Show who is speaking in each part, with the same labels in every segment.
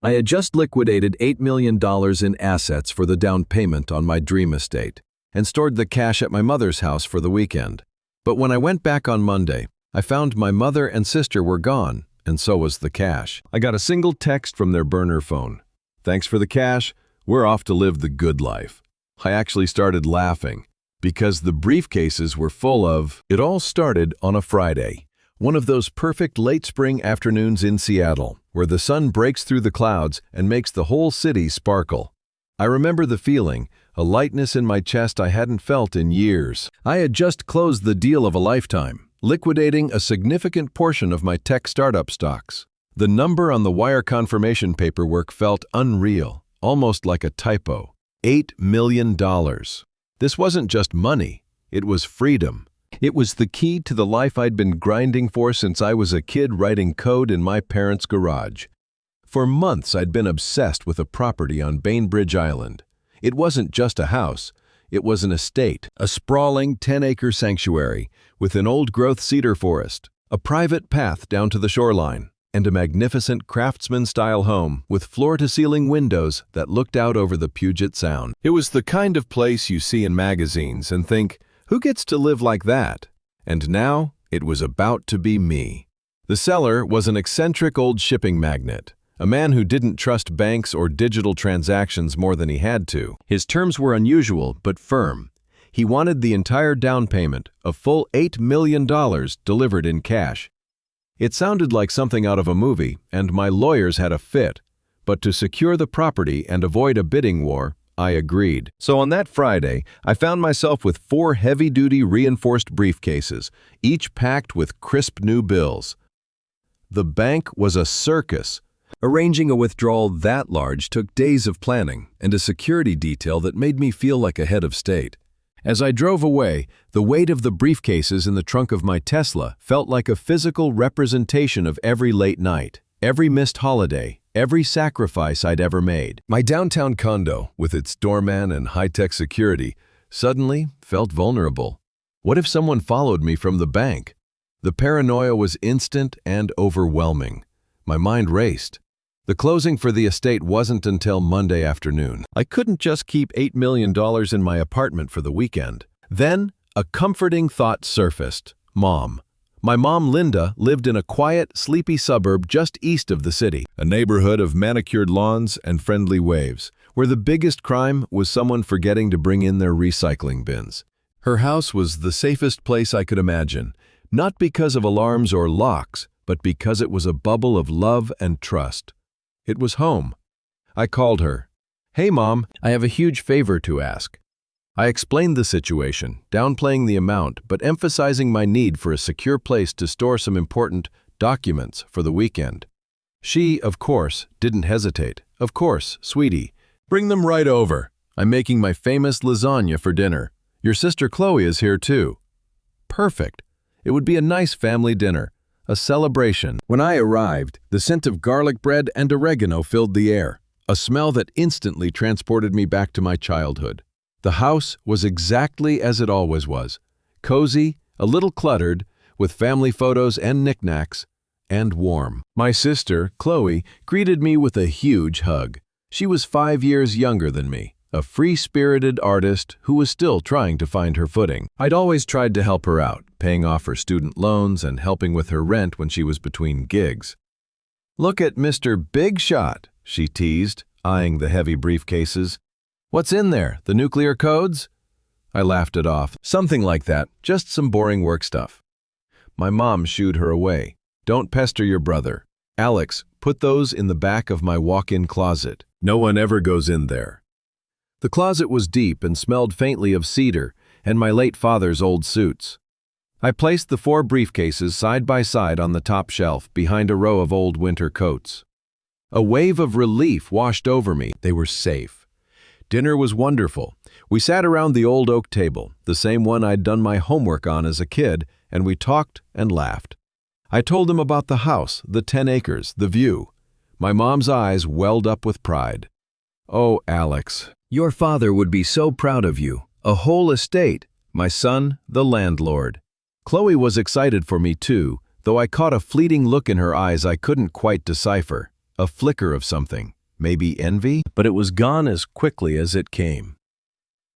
Speaker 1: I had just liquidated $8 million in assets for the down payment on my dream estate and stored the cash at my mother's house for the weekend. But when I went back on Monday, I found my mother and sister were gone, and so was the cash. I got a single text from their burner phone. "Thanks for the cash. We're off to live the good life." I actually started laughing because the briefcases were full of... It all started on a Friday, one of those perfect late spring afternoons in Seattle, where the sun breaks through the clouds and makes the whole city sparkle. I remember the feeling, a lightness in my chest I hadn't felt in years. I had just closed the deal of a lifetime, liquidating a significant portion of my tech startup stocks. The number on the wire confirmation paperwork felt unreal, almost like a typo. $8 million. This wasn't just money, it was freedom. It was the key to the life I'd been grinding for since I was a kid writing code in my parents' garage. For months I'd been obsessed with a property on Bainbridge Island. It wasn't just a house, it was an estate, a sprawling 10-acre sanctuary with an old-growth cedar forest, a private path down to the shoreline, and a magnificent craftsman-style home with floor-to-ceiling windows that looked out over the Puget Sound. It was the kind of place you see in magazines and think, who gets to live like that? And now, it was about to be me. The seller was an eccentric old shipping magnate, a man who didn't trust banks or digital transactions more than he had to. His terms were unusual but firm. He wanted the entire down payment, a full $8 million delivered in cash. It sounded like something out of a movie, and my lawyers had a fit. But to secure the property and avoid a bidding war, I agreed. So on that Friday, I found myself with 4 heavy-duty reinforced briefcases, each packed with crisp new bills. The bank was a circus. Arranging a withdrawal that large took days of planning and a security detail that made me feel like a head of state. As I drove away, the weight of the briefcases in the trunk of my Tesla felt like a physical representation of every late night, every missed holiday, every sacrifice I'd ever made. My downtown condo, with its doorman and high-tech security, suddenly felt vulnerable. What if someone followed me from the bank? The paranoia was instant and overwhelming. My mind raced. The closing for the estate wasn't until Monday afternoon. I couldn't just keep $8 million in my apartment for the weekend. Then, a comforting thought surfaced. Mom. My mom, Linda, lived in a quiet, sleepy suburb just east of the city, a neighborhood of manicured lawns and friendly waves, where the biggest crime was someone forgetting to bring in their recycling bins. Her house was the safest place I could imagine, not because of alarms or locks, but because it was a bubble of love and trust. It was home. I called her. "Hey, Mom, I have a huge favor to ask." I explained the situation, downplaying the amount, but emphasizing my need for a secure place to store some important documents for the weekend. She, of course, didn't hesitate. "Of course, sweetie. Bring them right over. I'm making my famous lasagna for dinner. Your sister Chloe is here too." Perfect. It would be a nice family dinner. A celebration. When I arrived, the scent of garlic bread and oregano filled the air, a smell that instantly transported me back to my childhood. The house was exactly as it always was, cozy, a little cluttered, with family photos and knickknacks, and warm. My sister, Chloe, greeted me with a huge hug. She was 5 years younger than me, a free-spirited artist who was still trying to find her footing. I'd always tried to help her out, paying off her student loans and helping with her rent when she was between gigs. "Look at Mr. Big Shot," she teased, eyeing the heavy briefcases. "What's in there, the nuclear codes?" I laughed it off. "Something like that, just some boring work stuff." My mom shooed her away. "Don't pester your brother. Alex, put those in the back of my walk-in closet. No one ever goes in there." The closet was deep and smelled faintly of cedar and my late father's old suits. I placed the 4 briefcases side by side on the top shelf behind a row of old winter coats. A wave of relief washed over me. They were safe. Dinner was wonderful. We sat around the old oak table, the same one I'd done my homework on as a kid, and we talked and laughed. I told them about the house, the 10 acres, the view. My mom's eyes welled up with pride. "Oh, Alex, your father would be so proud of you. A whole estate. My son, the landlord." Chloe was excited for me too, though I caught a fleeting look in her eyes I couldn't quite decipher, a flicker of something. maybe envy, but it was gone as quickly as it came.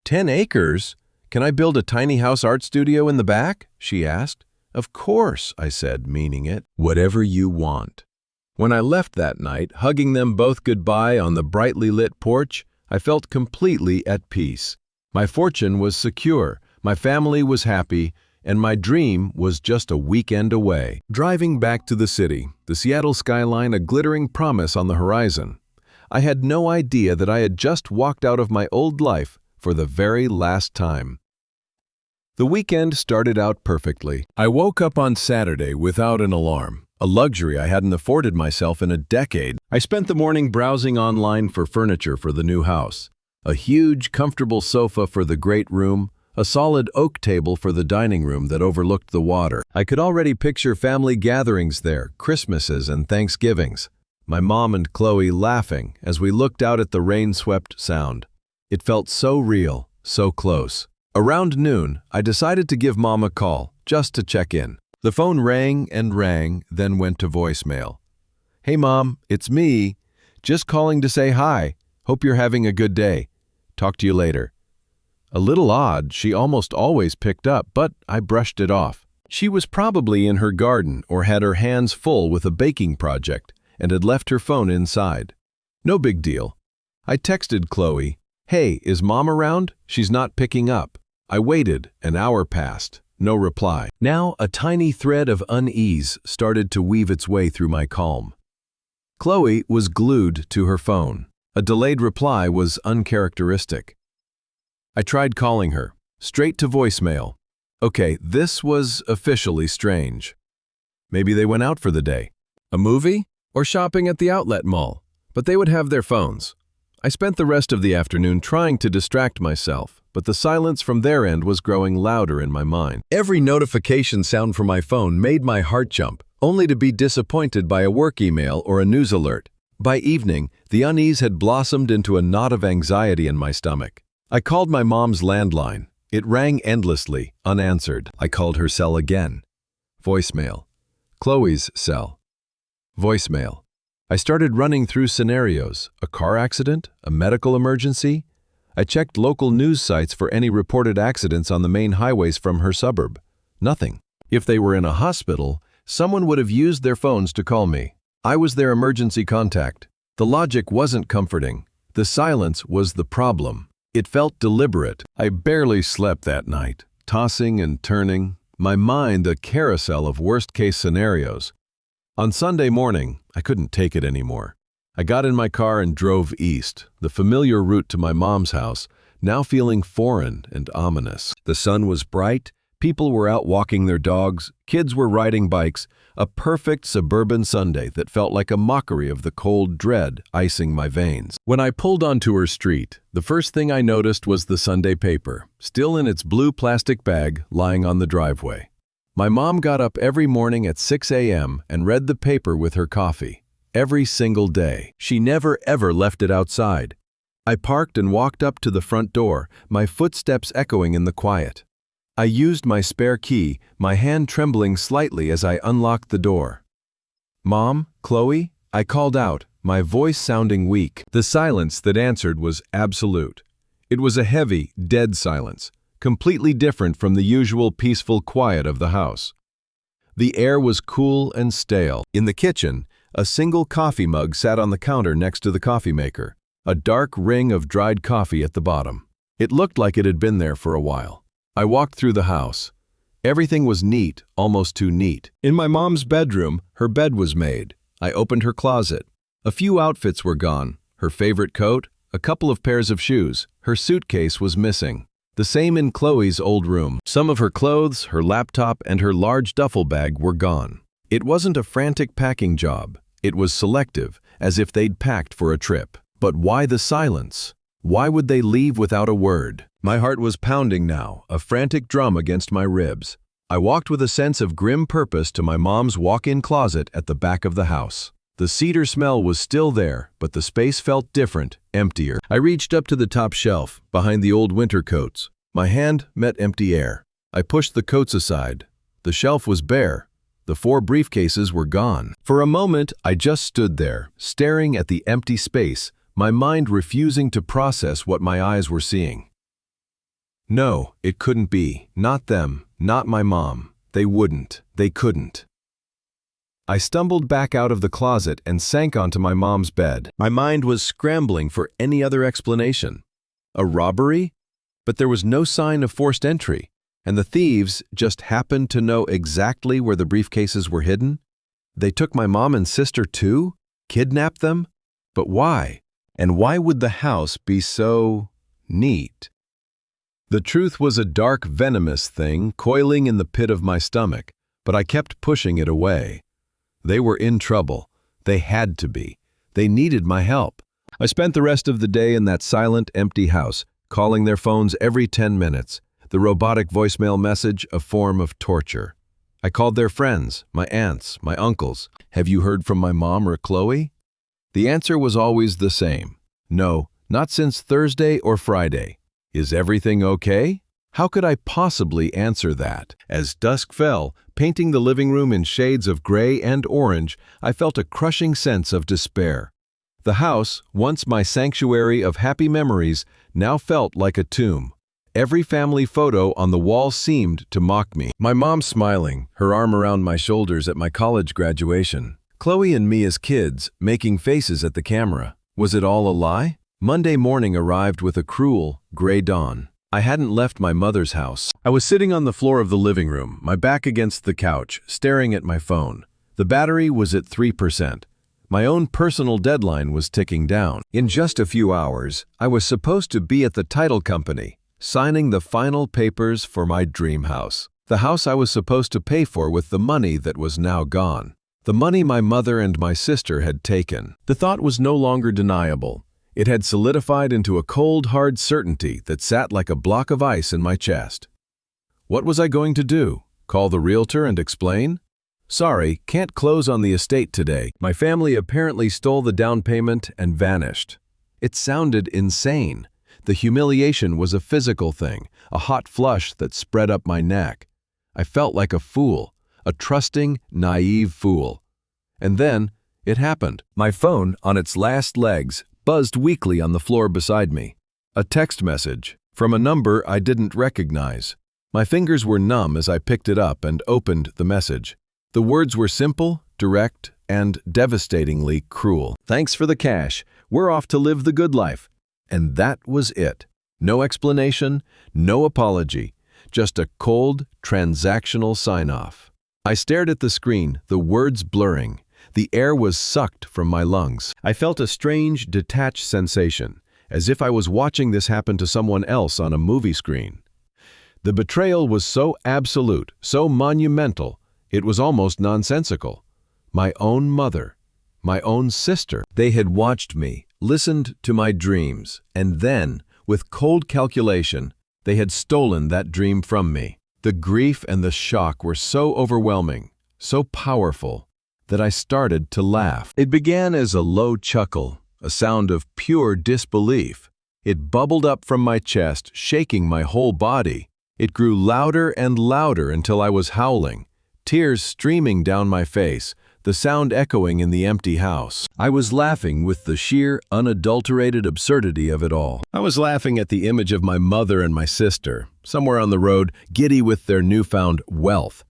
Speaker 1: 10 acres? Can I build a tiny house art studio in the back? She asked. Of course, I said, meaning it. Whatever you want. When I left that night, hugging them both goodbye on the brightly lit porch, I felt completely at peace. My fortune was secure, my family was happy, and my dream was just a weekend away. Driving back to the city, the Seattle skyline a glittering promise on the horizon, I had no idea that I had just walked out of my old life for the very last time. The weekend started out perfectly. I woke up on Saturday without an alarm, a luxury I hadn't afforded myself in a decade. I spent the morning browsing online for furniture for the new house. A huge, comfortable sofa for the great room, a solid oak table for the dining room that overlooked the water. I could already picture family gatherings there, Christmases and Thanksgivings. My mom and Chloe laughing as we looked out at the rain-swept Sound. It felt so real, so close. Around noon, I decided to give Mom a call, just to check in. The phone rang and rang, then went to voicemail. Hey Mom, it's me. Just calling to say hi. Hope you're having a good day. Talk to you later. A little odd, she almost always picked up, but I brushed it off. She was probably in her garden or had her hands full with a baking project and had left her phone inside. No big deal. I texted Chloe, Hey, is Mom around? She's not picking up. I waited, an hour passed, no reply. Now a tiny thread of unease started to weave its way through my calm. Chloe was glued to her phone. A delayed reply was uncharacteristic. I tried calling her, straight to voicemail. Okay, this was officially strange. Maybe they went out for the day. A movie? Or shopping at the outlet mall. But they would have their phones. I spent the rest of the afternoon trying to distract myself, but the silence from their end was growing louder in my mind. Every notification sound from my phone made my heart jump, only to be disappointed by a work email or a news alert. By evening, the unease had blossomed into a knot of anxiety in my stomach. I called my mom's landline. It rang endlessly, unanswered. I called her cell again. Voicemail. Chloe's cell. Voicemail. I started running through scenarios, a car accident, a medical emergency. I checked local news sites for any reported accidents on the main highways from her suburb. Nothing. If they were in a hospital, someone would have used their phones to call me. I was their emergency contact. The logic wasn't comforting. The silence was the problem. It felt deliberate. I barely slept that night, tossing and turning, my mind a carousel of worst-case scenarios. On Sunday morning, I couldn't take it anymore. I got in my car and drove east, the familiar route to my mom's house, now feeling foreign and ominous. The sun was bright, people were out walking their dogs, kids were riding bikes, a perfect suburban Sunday that felt like a mockery of the cold dread icing my veins. When I pulled onto her street, the first thing I noticed was the Sunday paper, still in its blue plastic bag, lying on the driveway. My mom got up every morning at 6 a.m. and read the paper with her coffee. Every single day. She never ever left it outside. I parked and walked up to the front door, my footsteps echoing in the quiet. I used my spare key, my hand trembling slightly as I unlocked the door. Mom, Chloe? I called out, my voice sounding weak. The silence that answered was absolute. It was a heavy, dead silence, completely different from the usual peaceful quiet of the house. The air was cool and stale. In the kitchen, a single coffee mug sat on the counter next to the coffee maker, a dark ring of dried coffee at the bottom. It looked like it had been there for a while. I walked through the house. Everything was neat, almost too neat. In my mom's bedroom, her bed was made. I opened her closet. A few outfits were gone. Her favorite coat, a couple of pairs of shoes. Her suitcase was missing. The same in Chloe's old room. Some of her clothes, her laptop, and her large duffel bag were gone. It wasn't a frantic packing job. It was selective, as if they'd packed for a trip. But why the silence? Why would they leave without a word? My heart was pounding now, a frantic drum against my ribs. I walked with a sense of grim purpose to my mom's walk-in closet at the back of the house. The cedar smell was still there, but the space felt different, emptier. I reached up to the top shelf, behind the old winter coats. My hand met empty air. I pushed the coats aside. The shelf was bare. The 4 briefcases were gone. For a moment, I just stood there, staring at the empty space, my mind refusing to process what my eyes were seeing. No, it couldn't be. Not them, not my mom. They wouldn't. They couldn't. I stumbled back out of the closet and sank onto my mom's bed. My mind was scrambling for any other explanation. A robbery? But there was no sign of forced entry, and the thieves just happened to know exactly where the briefcases were hidden. They took my mom and sister too? Kidnapped them? But why? And why would the house be so neat? The truth was a dark, venomous thing coiling in the pit of my stomach, but I kept pushing it away. They were in trouble. They had to be. They needed my help. I spent the rest of the day in that silent, empty house, calling their phones every 10 minutes, the robotic voicemail message a form of torture. I called their friends, my aunts, my uncles. Have you heard from my mom or Chloe? The answer was always the same. No, not since Thursday or Friday. Is everything okay? How could I possibly answer that? As dusk fell, painting the living room in shades of gray and orange, I felt a crushing sense of despair. The house, once my sanctuary of happy memories, now felt like a tomb. Every family photo on the wall seemed to mock me. My mom smiling, her arm around my shoulders at my college graduation. Chloe and me as kids, making faces at the camera. Was it all a lie? Monday morning arrived with a cruel, gray dawn. I hadn't left my mother's house. I was sitting on the floor of the living room, my back against the couch, staring at my phone. The battery was at 3%. My own personal deadline was ticking down. In just a few hours, I was supposed to be at the title company, signing the final papers for my dream house. The house I was supposed to pay for with the money that was now gone. The money my mother and my sister had taken. The thought was no longer deniable. It had solidified into a cold, hard certainty that sat like a block of ice in my chest. What was I going to do? Call the realtor and explain? Sorry, can't close on the estate today. My family apparently stole the down payment and vanished. It sounded insane. The humiliation was a physical thing, a hot flush that spread up my neck. I felt like a fool, a trusting, naive fool. And then it happened. My phone, on its last legs, buzzed weakly on the floor beside me. A text message from a number I didn't recognize. My fingers were numb as I picked it up and opened the message. The words were simple, direct, and devastatingly cruel. Thanks for the cash. We're off to live the good life. And that was it. No explanation, no apology, just a cold, transactional sign-off. I stared at the screen, the words blurring. The air was sucked from my lungs. I felt a strange, detached sensation, as if I was watching this happen to someone else on a movie screen. The betrayal was so absolute, so monumental, it was almost nonsensical. My own mother, my own sister. They had watched me, listened to my dreams, and then, with cold calculation, they had stolen that dream from me. The grief and the shock were so overwhelming, so powerful, that I started to laugh. It began as a low chuckle, a sound of pure disbelief. It bubbled up from my chest, shaking my whole body. It grew louder and louder until I was howling, tears streaming down my face, the sound echoing in the empty house. I was laughing with the sheer, unadulterated absurdity of it all. I was laughing at the image of my mother and my sister, somewhere on the road, giddy with their newfound wealth.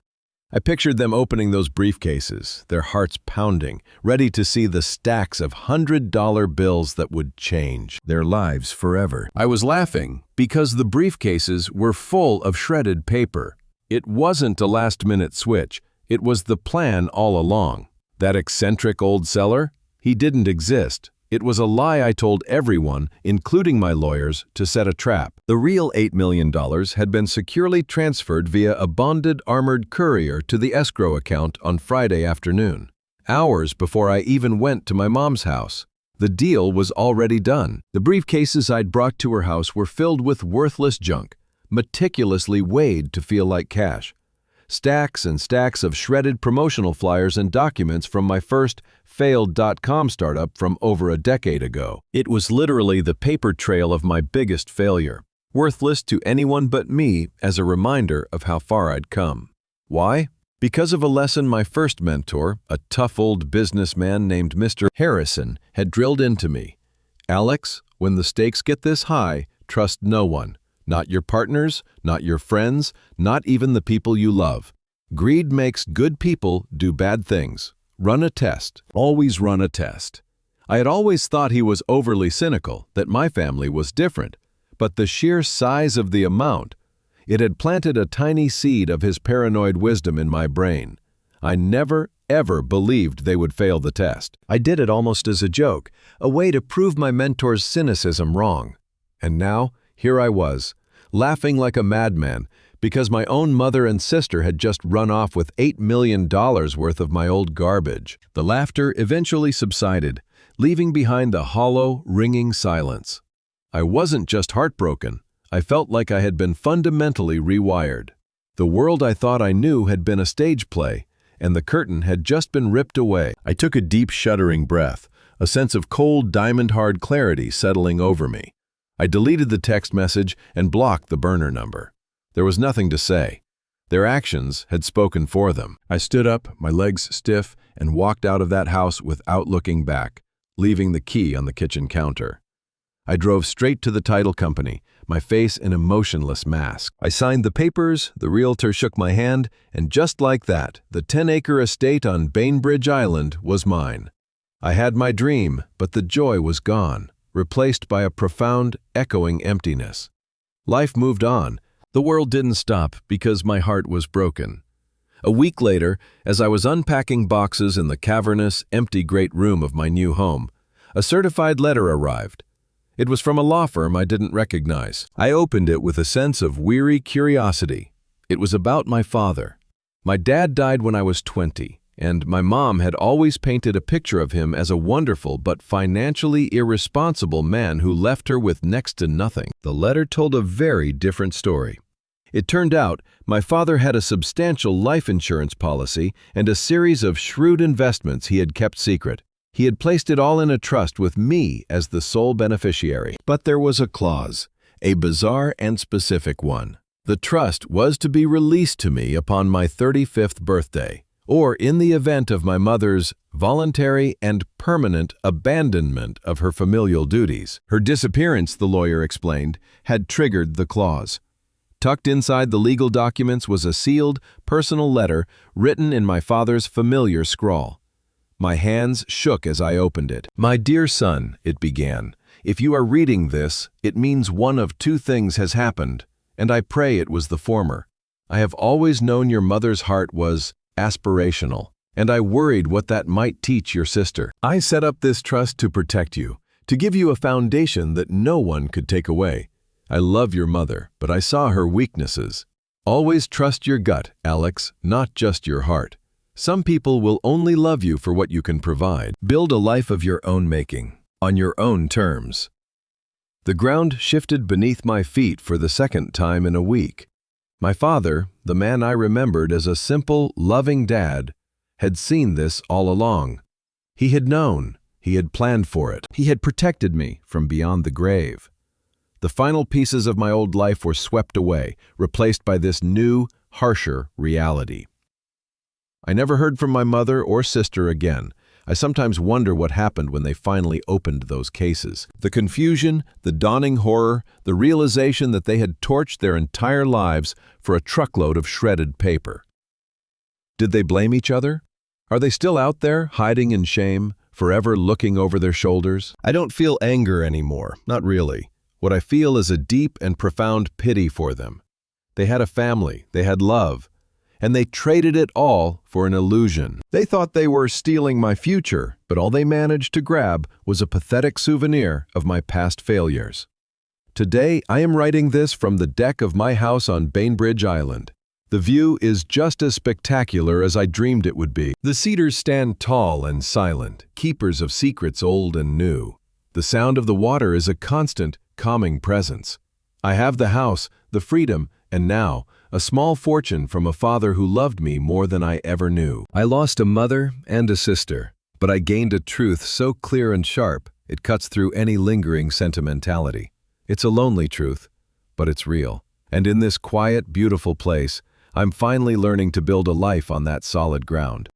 Speaker 1: I pictured them opening those briefcases, their hearts pounding, ready to see the stacks of $100 bills that would change their lives forever. I was laughing because the briefcases were full of shredded paper. It wasn't a last-minute switch. It was the plan all along. That eccentric old seller? He didn't exist. It was a lie I told everyone, including my lawyers, to set a trap. The real $8 million had been securely transferred via a bonded armored courier to the escrow account on Friday afternoon, hours before I even went to my mom's house. The deal was already done. The briefcases I'd brought to her house were filled with worthless junk, meticulously weighed to feel like cash. Stacks and stacks of shredded promotional flyers and documents from my first failed .com startup from over a decade ago. It was literally the paper trail of my biggest failure, worthless to anyone but me as a reminder of how far I'd come. Why? Because of a lesson my first mentor, a tough old businessman named Mr. Harrison, had drilled into me. Alex, when the stakes get this high, trust no one. Not your partners, not your friends, not even the people you love. Greed makes good people do bad things. Run a test. Always run a test. I had always thought he was overly cynical, that my family was different. But the sheer size of the amount, it had planted a tiny seed of his paranoid wisdom in my brain. I never, ever believed they would fail the test. I did it almost as a joke, a way to prove my mentor's cynicism wrong. And now, here I was, laughing like a madman, because my own mother and sister had just run off with $8 million worth of my old garbage. The laughter eventually subsided, leaving behind the hollow, ringing silence. I wasn't just heartbroken. I felt like I had been fundamentally rewired. The world I thought I knew had been a stage play, and the curtain had just been ripped away. I took a deep, shuddering breath, a sense of cold, diamond-hard clarity settling over me. I deleted the text message and blocked the burner number. There was nothing to say. Their actions had spoken for them. I stood up, my legs stiff, and walked out of that house without looking back, leaving the key on the kitchen counter. I drove straight to the title company, my face an emotionless mask. I signed the papers, the realtor shook my hand, and just like that, the 10-acre estate on Bainbridge Island was mine. I had my dream, but the joy was gone, replaced by a profound, echoing emptiness. Life moved on. The world didn't stop because my heart was broken. A week later, as I was unpacking boxes in the cavernous, empty great room of my new home, a certified letter arrived. It was from a law firm I didn't recognize. I opened it with a sense of weary curiosity. It was about my father. My dad died when I was 20, and my mom had always painted a picture of him as a wonderful but financially irresponsible man who left her with next to nothing. The letter told a very different story. It turned out my father had a substantial life insurance policy and a series of shrewd investments he had kept secret. He had placed it all in a trust with me as the sole beneficiary. But there was a clause, a bizarre and specific one. The trust was to be released to me upon my 35th birthday, or in the event of my mother's voluntary and permanent abandonment of her familial duties. Her disappearance, the lawyer explained, had triggered the clause. Tucked inside the legal documents was a sealed, personal letter written in my father's familiar scrawl. My hands shook as I opened it. "My dear son," it began, "if you are reading this, it means one of two things has happened, and I pray it was the former. I have always known your mother's heart was aspirational, and I worried what that might teach your sister. I set up this trust to protect you, to give you a foundation that no one could take away. I love your mother, but I saw her weaknesses. Always trust your gut, Alex, not just your heart. Some people will only love you for what you can provide. Build a life of your own making, on your own terms." The ground shifted beneath my feet for the second time in a week. My father, the man I remembered as a simple, loving dad, had seen this all along. He had known. He had planned for it. He had protected me from beyond the grave. The final pieces of my old life were swept away, replaced by this new, harsher reality. I never heard from my mother or sister again. I sometimes wonder what happened when they finally opened those cases. The confusion, the dawning horror, the realization that they had torched their entire lives for a truckload of shredded paper. Did they blame each other? Are they still out there, hiding in shame, forever looking over their shoulders? I don't feel anger anymore, not really. What I feel is a deep and profound pity for them. They had a family, they had love, and they traded it all for an illusion. They thought they were stealing my future, but all they managed to grab was a pathetic souvenir of my past failures. Today, I am writing this from the deck of my house on Bainbridge Island. The view is just as spectacular as I dreamed it would be. The cedars stand tall and silent, keepers of secrets old and new. The sound of the water is a constant, calming presence. I have the house, the freedom, and now, a small fortune from a father who loved me more than I ever knew. I lost a mother and a sister, but I gained a truth so clear and sharp, it cuts through any lingering sentimentality. It's a lonely truth, but it's real. And in this quiet, beautiful place, I'm finally learning to build a life on that solid ground.